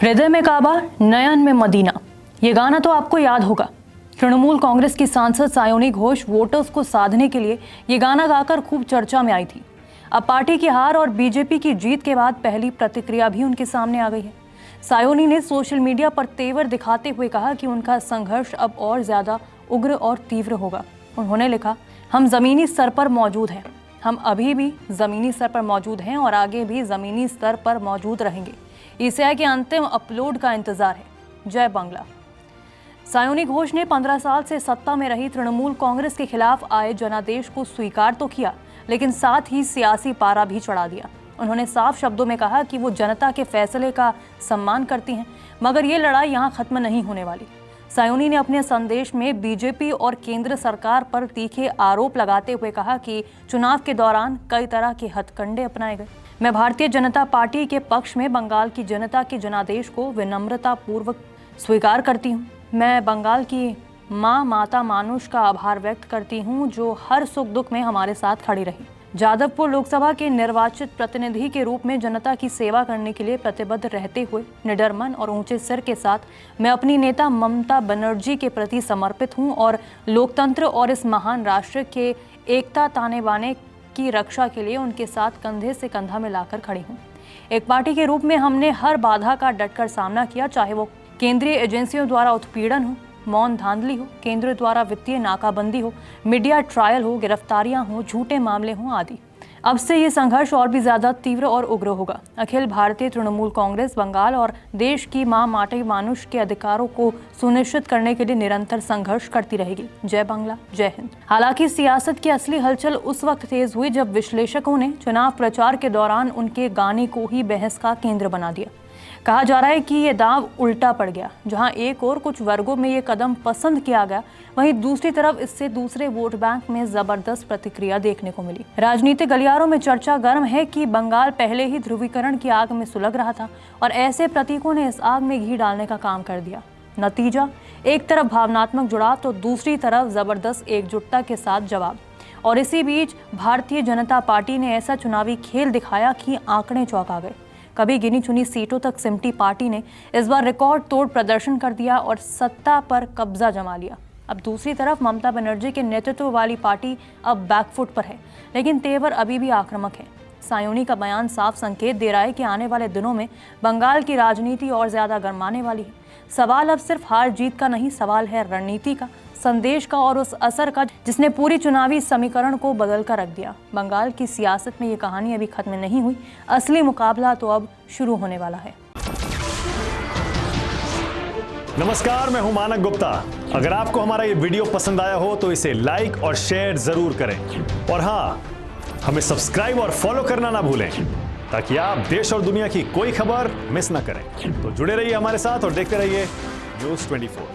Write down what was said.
हृदय में काबा, नयन में मदीना, ये गाना तो आपको याद होगा। तृणमूल कांग्रेस की सांसद सायोनी घोष वोटर्स को साधने के लिए ये गाना गाकर खूब चर्चा में आई थी। अब पार्टी की हार और बीजेपी की जीत के बाद पहली प्रतिक्रिया भी उनके सामने आ गई है। सायोनी ने सोशल मीडिया पर तेवर दिखाते हुए कहा कि उनका संघर्ष अब और ज्यादा उग्र और तीव्र होगा। उन्होंने लिखा, हम जमीनी स्तर पर मौजूद हैं, हम अभी भी जमीनी स्तर पर मौजूद हैं और आगे भी जमीनी स्तर पर मौजूद रहेंगे। ईसीआई के अंतिम अपलोड का इंतजार है। जय बांग्ला। सायोनी घोष ने 15 साल से सत्ता में रही तृणमूल कांग्रेस के खिलाफ आए जनादेश को स्वीकार तो किया, लेकिन साथ ही सियासी पारा भी चढ़ा दिया। उन्होंने साफ शब्दों में कहा कि वो जनता के फैसले का सम्मान करती हैं, मगर ये लड़ाई यहाँ खत्म नहीं होने वाली। सायोनी ने अपने संदेश में बीजेपी और केंद्र सरकार पर तीखे आरोप लगाते हुए कहा कि चुनाव के दौरान कई तरह के हथकंडे अपनाए गए। मैं भारतीय जनता पार्टी के पक्ष में बंगाल की जनता के जनादेश को विनम्रता पूर्वक स्वीकार करती हूँ। मैं बंगाल की माता मानुष का आभार व्यक्त करती हूँ, जो हर सुख दुख में हमारे साथ खड़ी रही। जादवपुर लोकसभा के निर्वाचित प्रतिनिधि के रूप में जनता की सेवा करने के लिए प्रतिबद्ध रहते हुए निडर मन और ऊंचे सिर के साथ मैं अपनी नेता ममता बनर्जी के प्रति समर्पित हूं और लोकतंत्र और इस महान राष्ट्र के एकता ताने बाने की रक्षा के लिए उनके साथ कंधे से कंधा मिलाकर खड़ी हूं। एक पार्टी के रूप में हमने हर बाधा का डटकर सामना किया, चाहे वो केंद्रीय एजेंसियों द्वारा उत्पीड़न हो, मौन धांधली हो, केंद्र द्वारा वित्तीय नाकाबंदी हो, मीडिया ट्रायल हो, गिरफ्तारियां हो, झूठे मामले हों आदि। अब से ये संघर्ष और भी ज्यादा तीव्र और उग्र होगा। अखिल भारतीय तृणमूल कांग्रेस बंगाल और देश की माटी मानुष के अधिकारों को सुनिश्चित करने के लिए निरंतर संघर्ष करती रहेगी। जय बांग्ला, जय हिंद। हालांकि सियासत की असली हलचल उस वक्त तेज हुई जब विश्लेषकों ने चुनाव प्रचार के दौरान उनके गाने को ही बहस का केंद्र बना दिया। कहा जा रहा है कि ये दाव उल्टा पड़ गया। जहां एक और कुछ वर्गों में ये कदम पसंद किया गया, वहीं दूसरी तरफ इससे दूसरे वोट बैंक में जबरदस्त प्रतिक्रिया देखने को मिली। राजनीतिक गलियारों में चर्चा गर्म है कि बंगाल पहले ही ध्रुवीकरण की आग में सुलग रहा था और ऐसे प्रतीकों ने इस आग में घी डालने का काम कर दिया। नतीजा, एक तरफ भावनात्मक जुड़ाव तो दूसरी तरफ जबरदस्त एकजुटता के साथ जवाब। और इसी बीच भारतीय जनता पार्टी ने ऐसा चुनावी खेल दिखाया कि आंकड़े चौंका गए। कभी गिनी चुनी सीटों तक सिमटी पार्टी ने इस बार रिकॉर्ड तोड़ प्रदर्शन कर दिया और सत्ता पर कब्जा जमा लिया। अब दूसरी तरफ ममता बनर्जी के नेतृत्व वाली पार्टी अब बैकफुट पर है, लेकिन तेवर अभी भी आक्रामक है। सायोनी का बयान साफ संकेत दे रहा है कि आने वाले दिनों में बंगाल की राजनीति और ज्यादा गरमाने वाली है। सवाल अब सिर्फ हार जीत का नहीं, सवाल है रणनीति का, संदेश का और उस असर का जिसने पूरी चुनावी समीकरण को बदल कर रख दिया। बंगाल की सियासत में ये कहानी अभी खत्म नहीं हुई, असली मुकाबला तो अब शुरू होने वाला है। नमस्कार, मैं हूं मानक गुप्ता। अगर आपको हमारा ये वीडियो पसंद आया हो तो इसे लाइक और शेयर जरूर करें, और हाँ, हमें सब्सक्राइब और फॉलो करना ना भूलें ताकि आप देश और दुनिया की कोई खबर मिस ना करें। तो जुड़े रहिए हमारे साथ और देखते रहिए न्यूज़ 24।